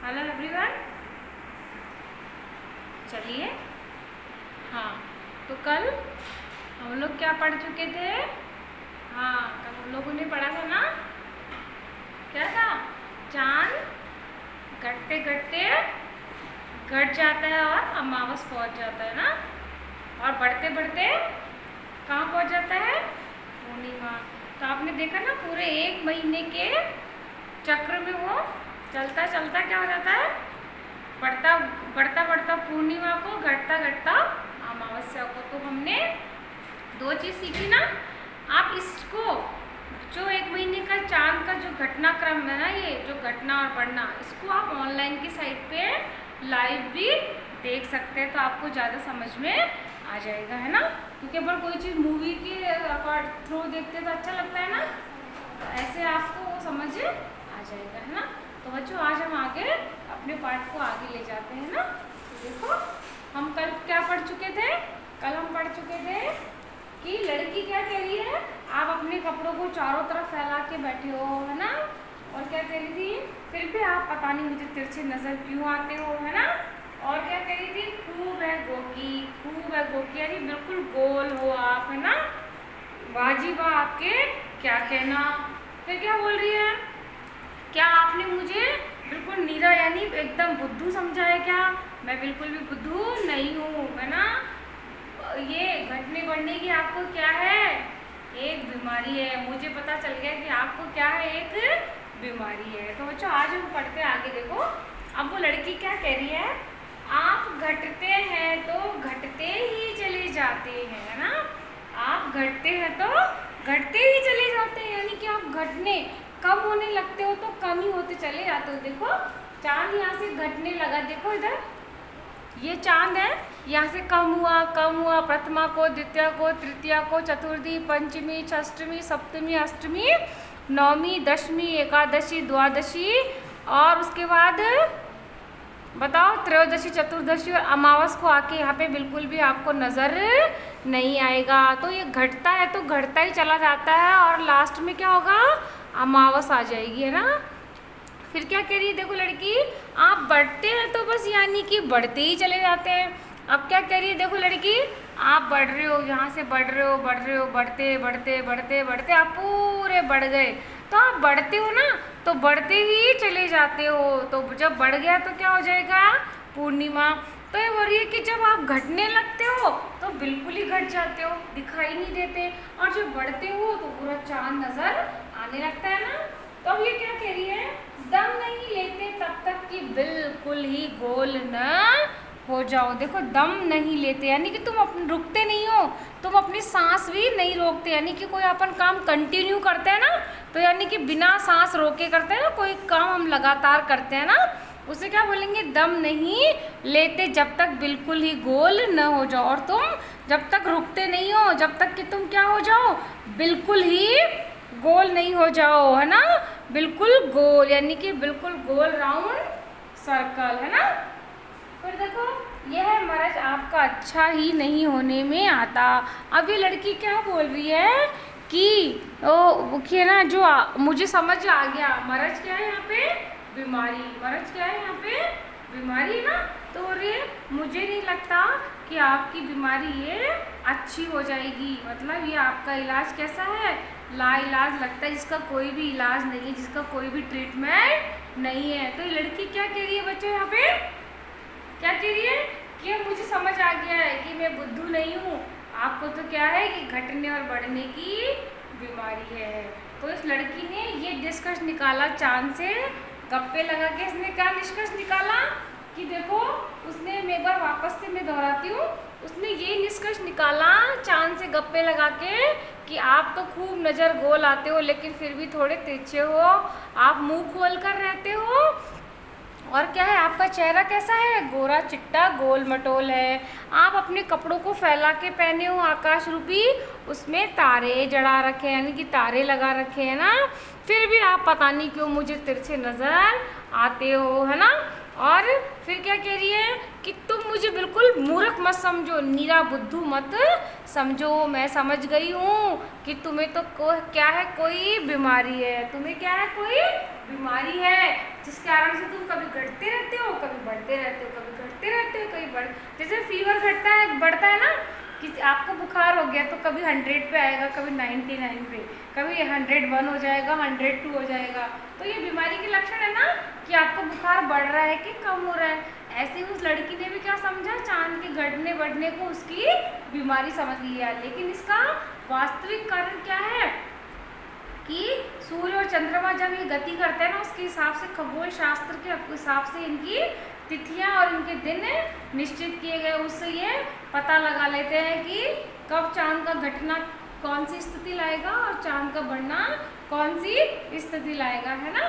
Hello everyone. चलिए, हाँ, तो कल हम लोग क्या पढ़ चुके थे? हाँ, कल हम लोगों ने पढ़ा था ना, क्या था? चांद घटते घटते घट जाता है और अमावस पहुंच जाता है ना, और बढ़ते बढ़ते कहाँ पहुंच जाता है? पूर्णिमा। तो आपने देखा ना, पूरे 1 महीने के चक्र में वो चलता चलता क्या हो जाता है? बढ़ता बढ़ता बढ़ता पूर्णिमा को, घटता घटता अमावस्या को। तो हमने 2 चीज़ सीखी ना। आप इसको, जो 1 महीने का चांद का जो घटनाक्रम है ना, ये जो घटना और बढ़ना, इसको आप ऑनलाइन की साइट पे लाइव भी देख सकते हैं, तो आपको ज़्यादा समझ में आ जाएगा, है ना। क्योंकि अगर कोई चीज़ मूवी के थ्रू देखते तो अच्छा लगता है ना, तो ऐसे आपको वो समझ आ जाएगा, है ना। तो बच्चों, आज हम आगे अपने पाठ को आगे ले जाते हैं ना। तो देखो, हम कल क्या पढ़ चुके थे? कल हम पढ़ चुके थे कि लड़की क्या कह रही है, आप अपने कपड़ों को चारों तरफ फैला के बैठे हो, है ना। और क्या कह रही थी? फिर भी आप पता नहीं मुझे तिरछे नजर क्यों आते हो, है ना। और क्या कह रही थी? खूब है गोकी, खूब है गोकी, यानी बिल्कुल गोल हो आप, है ना। बाजी वाह आपके क्या कहना। फिर क्या बोल रही है? क्या आपने मुझे बिल्कुल नीरा यानी एकदम बुद्धू समझा है क्या? मैं बिल्कुल भी बुद्धू नहीं हूँ, है ना। ये घटने बढ़ने की आपको क्या है? एक बीमारी है। मुझे पता चल गया कि आपको क्या है, एक बीमारी है। तो बच्चों, आज हम पढ़ते हैं आगे। देखो, अब वो लड़की क्या कह रही है? आप घटते हैं तो घटते ही चले जाते हैं, है ना। आप घटते हैं तो घटते ही चले जाते हैं, यानी कि आप घटने कम होने लगते हो तो कम ही होते चले जाते हो। देखो, चांद यहाँ से घटने लगा, देखो इधर ये चांद है, यहाँ से कम हुआ, प्रथमा को, द्वितीया को, तृतीया को, चतुर्थी, पंचमी, षष्ठमी, सप्तमी, अष्टमी, नवमी, दशमी, एकादशी, द्वादशी, और उसके बाद बताओ त्रयोदशी, चतुर्दशी और अमावस को आके यहाँ पे बिल्कुल भी आपको नज़र नहीं आएगा। तो ये घटता है तो घटता ही चला जाता है, और लास्ट में क्या होगा? अमावस आ जाएगी, है ना। फिर क्या कह रही है? देखो लड़की, आप बढ़ते हैं तो बस यानी कि बढ़ते ही चले जाते हैं। अब क्या कह रही है? देखो लड़की, आप बढ़ रहे हो, यहाँ से बढ़ रहे हो, बढ़ते बढ़ते बढ़ते बढ़ते आप पूरे बढ़ गए। तो आप बढ़ते हो ना, तो बढ़ते ही चले जाते हो। तो जब बढ़ गया तो क्या हो जाएगा? पूर्णिमा। तो ये बोल रही है कि जब आप घटने लगते हो तो बिल्कुल ही घट जाते हो, दिखाई नहीं देते, और जब बढ़ते हो तो पूरा चांद नजर आने लगता है ना। तो अब ये क्या कह रही है? दम नहीं लेते तब तक कि बिल्कुल ही गोल न हो जाओ। देखो, दम नहीं लेते यानी कि तुम अपने रुकते नहीं हो, तुम अपनी सांस भी नहीं रोकते। यानी कि कोई अपन काम कंटिन्यू करते हैं ना, तो यानी कि बिना सांस रोके करते हैं ना, कोई काम हम लगातार करते हैं ना, उसे क्या बोलेंगे? दम नहीं लेते जब तक बिल्कुल ही गोल न हो जाओ। और तुम जब तक रुकते नहीं हो, जब तक कि तुम क्या हो जाओ? बिल्कुल ही गोल नहीं हो जाओ, है ना। बिल्कुल गोल यानी कि बिल्कुल गोल राउंड सर्कल, है ना। फिर देखो, यह मरज आपका अच्छा ही नहीं होने में आता। अब ये लड़की क्या बोल रही है कि ओ कि ना, जो मुझे समझ आ गया, मरज क्या है यहाँ पे? बीमारी। मरज क्या है यहाँ पे? बीमारी, ना। तो रे, मुझे नहीं लगता कि आपकी बीमारी ये अच्छी हो जाएगी। मतलब ये आपका इलाज कैसा है? लाइलाज लगता है, जिसका कोई भी इलाज नहीं है, जिसका कोई भी ट्रीटमेंट नहीं है। तो ये लड़की क्या कह रही है बच्चों? यहाँ पे क्या कह रही है कि मुझे समझ आ गया है कि मैं बुद्धू नहीं हूँ, आपको तो क्या है कि घटने और बढ़ने की बीमारी है। तो इस लड़की ने ये निष्कर्ष निकाला, चांद से गप्पे लगा के इसने क्या निष्कर्ष निकाला कि देखो, उसने, मैं एक बार वापस से मैं दोहराती हूँ, उसने ये निष्कर्ष निकाला चांद से गप्पे लगा के कि आप तो खूब नज़र गोल आते हो, लेकिन फिर भी थोड़े तिरछे हो, आप मुंह खोल कर रहते हो, और क्या है, आपका चेहरा कैसा है? गोरा चिट्टा गोल मटोल है। आप अपने कपड़ों को फैला के पहने हो आकाश रूपी, उसमें तारे जड़ा रखे हैं, यानी कि तारे लगा रखे हैं ना। फिर भी आप पता नहीं क्यों मुझे तिरछे नज़र आते हो, है ना। और फिर क्या कह रही है कि तुम मुझे बिल्कुल मूर्ख मत समझो, नीरा बुद्धू मत समझो। मैं समझ गई हूँ कि तुम्हें तो क्या है, कोई बीमारी है। तुम्हें क्या है, कोई बीमारी है, जिसके कारण से तुम कभी घटते रहते हो, कभी बढ़ते रहते हो, कभी घटते रहते हो, कभी बढ़, जैसे फीवर घटता है, बढ़ता है ना, किसी आपको बुखार हो गया तो कभी 100 पे आएगा, कभी 99 पे, कभी 101 हो जाएगा, 102 हो जाएगा। तो ये बीमारी के लक्षण है ना कि आपको बुखार बढ़ रहा है कि कम हो रहा है। ऐसे उस लड़की ने भी क्या समझा, चांद के घटने बढ़ने को उसकी बीमारी समझ लिया। लेकिन इसका वास्तविक कारण क्या है कि सूर्य और चंद्रमा जब ये गति करते हैं ना, उसके हिसाब से, खगोल शास्त्र के हिसाब से इनकी तिथियां और इनके दिन निश्चित किए गए। उससे ये पता लगा लेते हैं कि कब चांद का घटना कौन सी स्थिति लाएगा और चांद का बढ़ना कौन सी स्थिति लाएगा, है ना।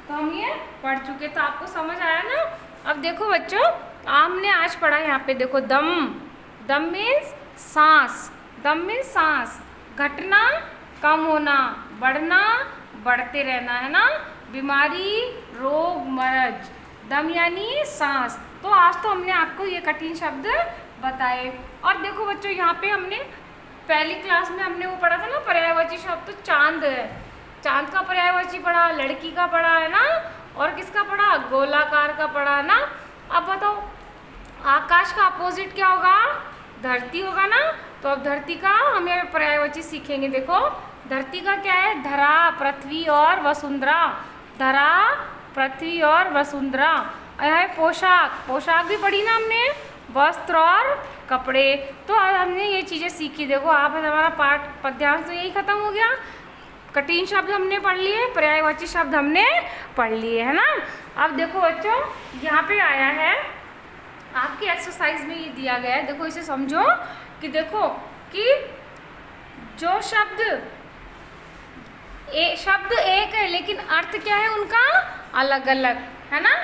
तो हम ये पढ़ चुके, तो आपको समझ आया ना। अब देखो बच्चों, हमने आज पढ़ा यहाँ पे, देखो दम, दम मीन्स सांस, दम मीन्स सांस, घटना कम होना, बढ़ना बढ़ते रहना, है ना, बीमारी रोग मरज, दम यानी सांस। तो आज तो हमने आपको ये कठिन शब्द बताए। और देखो बच्चों, यहाँ पे हमने पहली क्लास में हमने वो पढ़ा था ना पर्यायवाची शब्द, तो चांद है, चांद का पर्यायवाची पढ़ा, लड़की का पढ़ा, है ना, और किसका पढ़ा, गोलाकार का पढ़ा, है ना। अब बताओ आकाश का अपोजिट क्या होगा, धरती होगा ना। तो अब धरती का हम यहाँ पर्यायवाची सीखेंगे। देखो धरती का क्या है, धरा, पृथ्वी और वसुंधरा, धरा, पृथ्वी और वसुंधरा। यह है पोशाक, पोशाक भी पढ़ी ना हमने, वस्त्र और कपड़े। तो अब हमने ये चीज़ें सीखी। देखो आप हमारा पाठ पद्यांश तो यही खत्म हो गया। कठिन शब्द हमने पढ़ लिए, पर्यायवाची शब्द हमने पढ़ लिए, है ना। अब देखो बच्चों, यहाँ पे आया है आपकी एक्सरसाइज में ये दिया गया है, देखो इसे समझो कि देखो कि जो शब्द शब्द एक है लेकिन अर्थ क्या है उनका अलग अलग, है ना।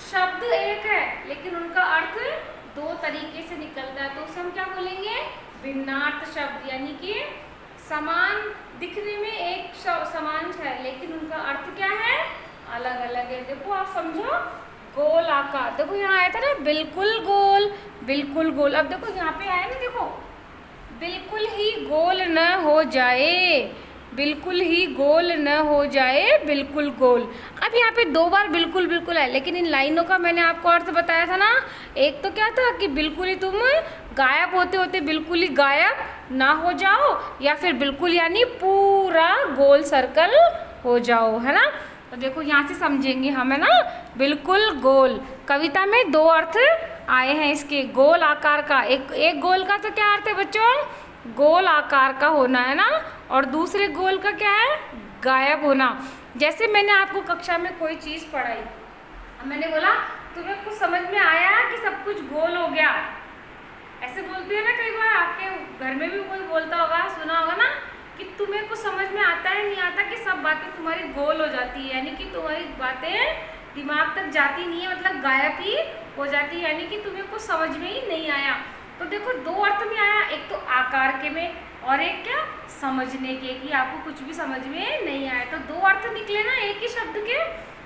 शब्द एक है लेकिन उनका अर्थ दो तरीके से निकलता है, तो उसे हम क्या बोलेंगे, भिन्नार्थ शब्द। यानी कि समान दिखने में एक समान है लेकिन उनका अर्थ क्या है, अलग अलग है। देखो आप समझो, गोल आकार, देखो यहाँ आया था ना बिल्कुल गोल, बिल्कुल गोल। अब देखो यहाँ पे आया ना, देखो बिल्कुल ही गोल न हो जाए, बिल्कुल ही गोल न हो जाए, बिल्कुल गोल। अब यहाँ पे दो बार बिल्कुल बिल्कुल है, लेकिन इन लाइनों का मैंने आपको अर्थ बताया था ना। एक तो क्या था कि बिल्कुल ही तुम गायब होते होते बिल्कुल ही गायब ना हो जाओ, या फिर बिल्कुल यानी पूरा गोल सर्कल हो जाओ, है ना। तो देखो यहाँ से समझेंगे हम, है ना, बिल्कुल गोल। कविता में दो अर्थ आए हैं इसके, गोल आकार का, एक गोल का तो क्या अर्थ है बच्चों, गोल आकार का होना, है ना, और दूसरे गोल का क्या है, गायब होना। जैसे मैंने आपको कक्षा में कोई चीज़ पढ़ाई, मैंने बोला तुम्हें कुछ समझ में आया कि सब कुछ गोल हो गया, ऐसे बोलती है ना कई बार, आपके घर में भी कोई बोलता होगा, सुना होगा ना, कि तुम्हें कुछ समझ में आता है नहीं आता कि सब बातें तुम्हारी गोल हो जाती है, यानी कि तुम्हारी बातें दिमाग तक जाती नहीं है, मतलब गायब ही हो जाती है, यानी कि तुम्हें कुछ समझ में ही नहीं आया। तो देखो दो अर्थ में आया, एक तो आकार के में और एक क्या, समझने के, कि आपको कुछ भी समझ में नहीं आया। तो दो अर्थ निकले ना एक ही शब्द के।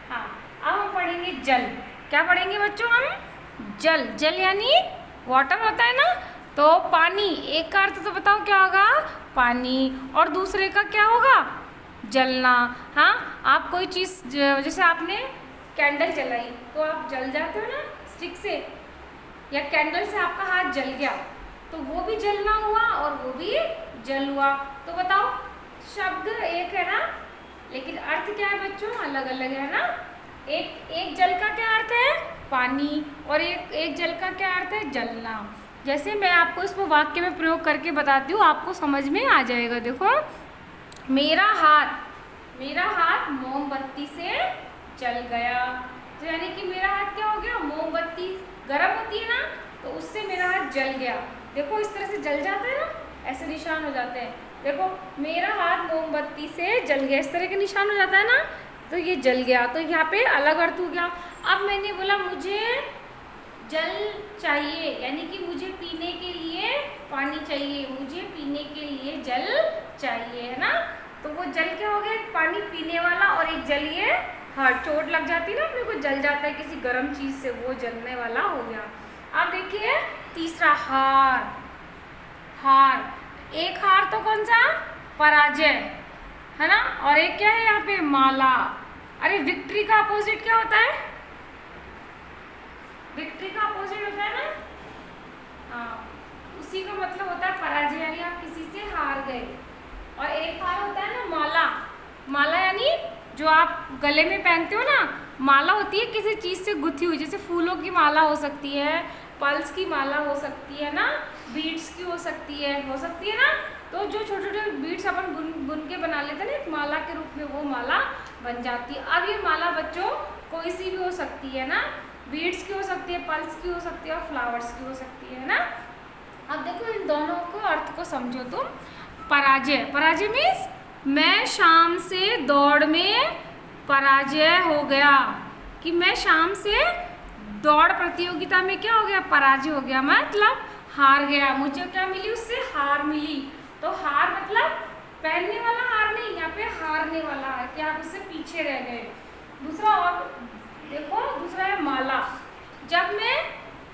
हाँ, अब हम पढ़ेंगे जल। क्या पढ़ेंगे बच्चों हम, जल। जल यानी वाटर होता है ना, तो पानी, एक का अर्थ तो बताओ क्या होगा, पानी, और दूसरे का क्या होगा, जलना। हाँ, आप कोई चीज़, जैसे आपने कैंडल जलाई तो आप जल जाते हो ना स्टिक से, या कैंडल से आपका हाथ जल गया तो वो भी जलना हुआ और वो भी जल हुआ। तो बताओ शब्द एक है ना, लेकिन अर्थ क्या है बच्चों, अलग अलग है ना। एक जल का क्या अर्थ है, पानी, और एक जल का क्या अर्थ है, जलना। जैसे मैं आपको इसको वाक्य में प्रयोग करके बताती हूँ, आपको समझ में आ जाएगा। देखो, मेरा हाथ मोमबत्ती से जल गया, तो यानी कि मेरा हाथ क्या हो गया, मोमबत्ती गर्म होती है ना, तो उससे मेरा हाथ जल गया। देखो इस तरह से जल जाता है ना, ऐसे निशान हो जाते हैं। देखो मेरा हाथ मोमबत्ती से जल गया, इस तरह के निशान हो जाता है ना, तो ये जल गया। तो यहाँ पे अलग अर्थ हो गया। अब मैंने बोला मुझे जल चाहिए, यानी कि मुझे पीने के लिए पानी चाहिए, मुझे पीने के लिए जल चाहिए, है ना। तो वो जल क्या हो गया, एक पानी पीने वाला और एक जल ये हाँ, चोट लग जाती है ना, अपने को जल जाता है किसी गर्म चीज़ से, वो जलने वाला हो गया। अब देखिए तीसरा, हार। हार, एक हार तो कौन सा, पराजय, है ना, और एक क्या है यहाँ पे, माला। अरे विक्ट्री का अपोजिट क्या होता है, विक्ट्री का अपोजिट होता है ना, हाँ, उसी का मतलब होता है पराजय, यानी आप किसी से हार गए। और एक हार होता है ना, माला। माला यानी जो आप गले में पहनते हो ना, माला होती है किसी चीज़ से गुथी हुई, जैसे फूलों की माला हो सकती है, पल्स की माला हो सकती है ना, बीड्स की हो सकती है ना। तो जो छोटे छोटे बीड्स अपन बुन के बना लेते हैं ना, एक माला के रूप में, वो माला बन जाती है। अब ये माला बच्चों कोई सी भी हो सकती है ना, बीड्स की हो सकती है, पल्स की हो सकती है, और फ्लावर्स की हो सकती है ना। अब देखो इन दोनों को अर्थ को समझो तुम। पराजय, पराजय मीन्स मैं शाम से दौड़ में पराजय हो गया, कि मैं शाम से दौड़ प्रतियोगिता में क्या हो गया, पराजय हो गया, मतलब हार गया, मुझे क्या मिली, उससे हार मिली। तो हार मतलब पहनने वाला हार नहीं, यहाँ पे हारने वाला हार, कि आप उससे पीछे रह गए। दूसरा, और देखो दूसरा है माला।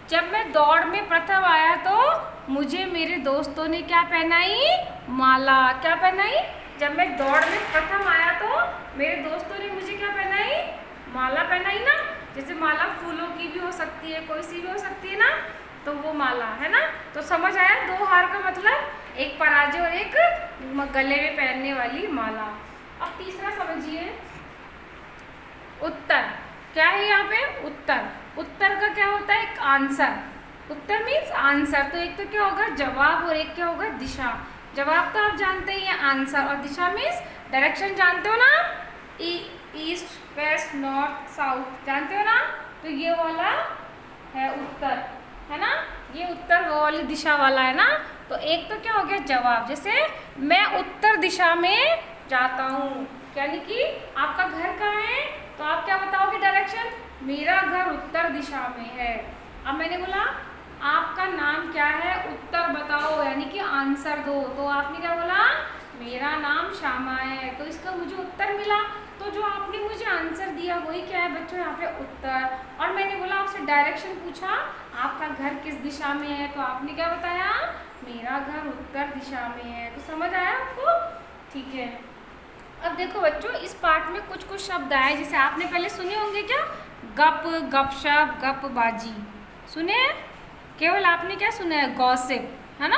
जब मैं दौड़ में प्रथम आया तो मुझे मेरे दोस्तों ने क्या पहनाई, माला। क्या पहनाई, जब मैं दौड़ में प्रथम आया तो मेरे दोस्तों ने मुझे क्या पहनाई, माला पहनाई ना। जैसे माला फूलों की भी हो सकती है, कोई सी भी हो सकती है ना, तो वो माला है ना। तो समझ आया, दो हार का मतलब, एक पराजय और एक गले में पहनने वाली माला। अब तीसरा समझिए, उत्तर। क्या है यहाँ पे, उत्तर। उत्तर का क्या होता है, एक आंसर। उत्तर मीन्स आंसर। तो एक तो क्या होगा, जवाब, और एक क्या होगा, दिशा। जवाब तो आप जानते ही हैं, आंसर, और दिशा मीन्स डायरेक्शन, जानते हो ना, ईस्ट वेस्ट नॉर्थ साउथ, जानते हो ना। तो ये वाला है उत्तर, है ना, ये उत्तर वो वाली दिशा वाला है ना। तो एक तो क्या हो गया, जवाब। जैसे मैं उत्तर दिशा में जाता हूँ, यानी कि आपका घर कहाँ है, तो आप क्या बताओगे डायरेक्शन, मेरा घर उत्तर दिशा में है। अब मैंने बोला आपका नाम क्या है, उत्तर बताओ, यानी कि आंसर दो। तो आपने क्या बोला, मेरा नाम श्यामा है, तो इसका मुझे उत्तर मिला। तो जो आपने मुझे आंसर दिया वही क्या है बच्चों, यहाँ पे उत्तर। और मैंने बोला आपसे डायरेक्शन पूछा, आपका घर किस दिशा में है, तो आपने क्या बताया, मेरा घर उत्तर दिशा में है। तो समझ आया आपको, ठीक है। अब देखो बच्चों, इस पार्ट में कुछ कुछ शब्द आए, जैसे आपने पहले सुने होंगे क्या, गप, गपशप, गपबाजी, सुने, केवल आपने क्या सुना है, गॉसिप, है ना।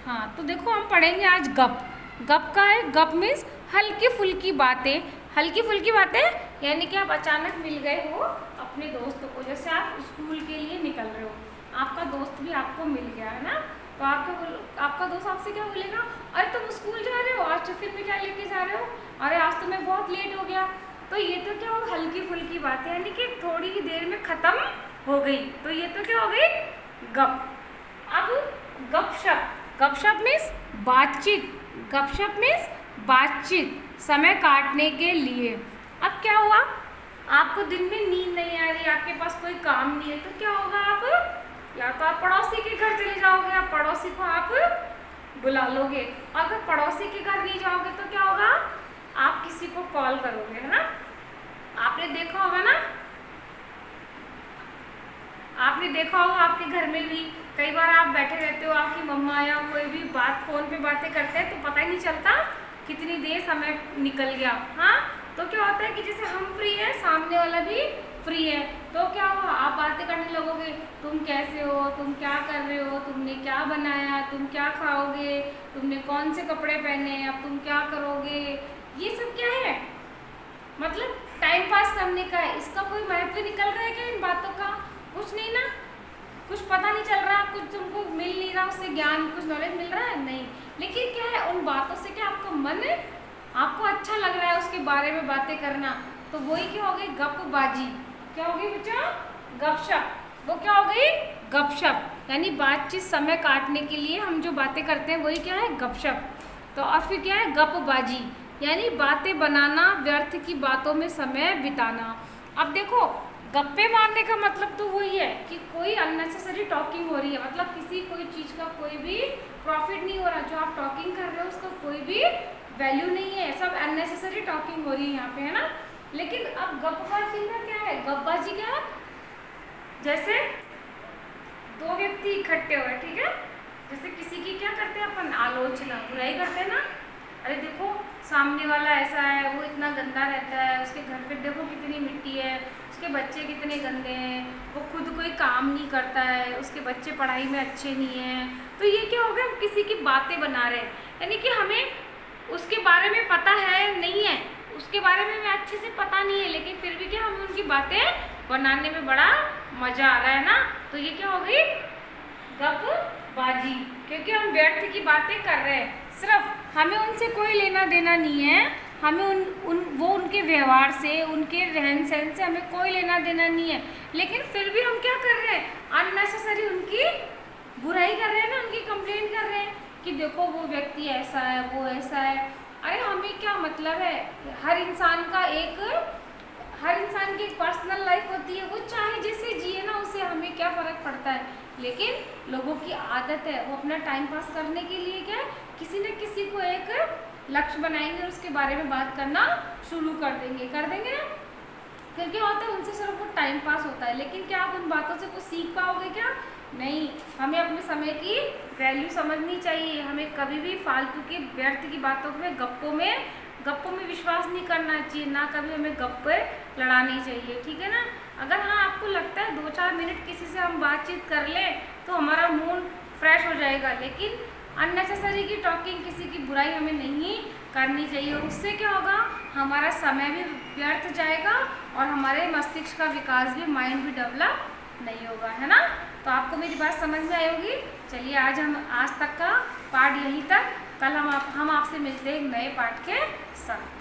हाँ, तो देखो हम पढ़ेंगे आज गप। गप का है, गप मीन्स हल्की फुल्की बातें। हल्की फुल्की बातें यानी कि आप अचानक मिल गए हो अपने दोस्तों को, जैसे आप स्कूल के लिए निकल रहे हो, आपका दोस्त भी आपको मिल गया, है ना। तो आपका दोस्त आपसे क्या बोलेगा, अरे तुम स्कूल जा रहे हो, आज टिफिन में क्या लेके जा रहे हो, अरे आज तो मैं बहुत लेट हो गया। तो ये तो क्या हो, हल्की फुल्की बातें, यानी कि थोड़ी ही देर में ख़त्म हो गई। तो ये तो क्या हो गई, गप। अब गपशप, गपशप मीन्स बातचीत। गपशप मीन्स बातचीत, समय काटने के लिए। अब क्या हुआ, आपको दिन में नींद नहीं आ रही, आपके पास कोई काम नहीं है, तो क्या होगा, आप या तो आप पड़ोसी के घर चले जाओगे, आप पड़ोसी को आप बुला लोगे। और अगर पड़ोसी के घर नहीं जाओगे तो क्या होगा, आप किसी को कॉल करोगे, है ना। आपने देखा होगा ना, आपने देखा होगा आपके घर में भी कई बार आप बैठे रहते हो, आपकी मम्मा या कोई भी बात फोन पे बातें करते हैं, तो पता ही नहीं चलता कितनी देर समय निकल गया। हाँ, तो क्या होता है कि जैसे हम फ्री हैं, सामने वाला भी फ्री है, तो क्या हुआ, आप बातें करने लगोगे, तुम कैसे हो, तुम क्या कर रहे हो, तुमने क्या बनाया, तुम क्या खाओगे, तुमने कौन से कपड़े पहने, अब तुम क्या करोगे। ये सब क्या है, मतलब टाइम पास करने का है। इसका कोई महत्व निकल रहा है क्या इन बातों का, कुछ नहीं ना, कुछ पता नहीं चल रहा, कुछ तुमको मिल नहीं रहा उससे ज्ञान, कुछ नॉलेज मिल रहा है नहीं। लेकिन क्या है, उन बातों से क्या आपका मन है, आपको अच्छा लग रहा है उसके बारे में बातें करना, तो वही क्या हो गई, गपबाजी। क्या हो गई बच्चों, गपशप। वो क्या हो गई, गपशप, यानी बातचीत, समय काटने के लिए हम जो बातें करते हैं वही क्या है, गपशप। तो और फिर क्या है, गपबाजी, यानी बातें बनाना, व्यर्थ की बातों में समय बिताना। अब देखो, गप्पे मारने का मतलब तो वही है कि कोई अननेसेसरी टॉकिंग हो रही है, मतलब किसी कोई चीज़ का कोई भी प्रॉफिट नहीं हो रहा, जो आप टॉकिंग कर रहे हो उसका कोई भी वैल्यू नहीं है, सब अननेसेसरी टॉकिंग हो रही है यहाँ पे, है ना। लेकिन अब गपबाजी का क्या है, गपबाजी क्या है, जैसे दो व्यक्ति इकट्ठे हुए, ठीक है, जैसे किसी की क्या करते हैं अपन, आलोचना, बुराई करते हैं ना, अरे देखो सामने वाला ऐसा है, वो इतना गंदा रहता है, उसके घर पे देखो कितनी मिट्टी है, उसके बच्चे कितने गंदे हैं, वो खुद कोई काम नहीं करता है, उसके बच्चे पढ़ाई में अच्छे नहीं हैं। तो ये क्या हो गया, हम किसी की बातें बना रहे हैं, यानी कि हमें उसके बारे में पता है नहीं है, उसके बारे में हमें अच्छे से पता नहीं है, लेकिन फिर भी क्या हमें उनकी बातें बनाने में बड़ा मजा आ रहा है ना। तो ये क्या हो गई, गपबाजी, क्योंकि हम व्यर्थ की बातें कर रहे हैं, सिर्फ हमें उनसे कोई लेना देना नहीं है, हमें उनके व्यवहार से, उनके रहन सहन से हमें कोई लेना देना नहीं है, लेकिन फिर भी हम क्या कर रहे हैं, अननेसेसरी उनकी बुराई कर रहे हैं ना, उनकी कंप्लेंट कर रहे हैं कि देखो वो व्यक्ति ऐसा है, वो ऐसा है। अरे हमें क्या मतलब है, हर इंसान की एक पर्सनल लाइफ होती है, वो चाहे जैसे जिए ना, उसे हमें क्या फ़र्क पड़ता है। लेकिन लोगों की आदत है, वो अपना टाइम पास करने के लिए क्या है, किसी न किसी को एक लक्ष्य बनाएंगे और उसके बारे में बात करना शुरू कर देंगे ना। फिर क्या होता है, उनसे सिर्फ वो टाइम पास होता है, लेकिन क्या आप उन बातों से कुछ सीख पाओगे क्या, नहीं। हमें अपने समय की वैल्यू समझनी चाहिए, हमें कभी भी फालतू की व्यर्थ की बातों में, गप्पों में विश्वास नहीं करना चाहिए, ना कभी हमें गप्पे लड़ानी चाहिए, ठीक है ना। अगर हाँ आपको लगता है 2-4 मिनट किसी से हम बातचीत कर लें तो हमारा मूड फ्रेश हो जाएगा, लेकिन अननेसेसरी की टॉकिंग, किसी की बुराई हमें नहीं करनी चाहिए। उससे क्या होगा, हमारा समय भी व्यर्थ जाएगा और हमारे मस्तिष्क का विकास भी, माइंड भी डेवलप नहीं होगा, है ना। तो आपको मेरी बात समझ में आई होगी। चलिए आज तक का पार्ट यहीं तक, कल हम आपसे मिलते हैं एक नए पार्ट के साथ।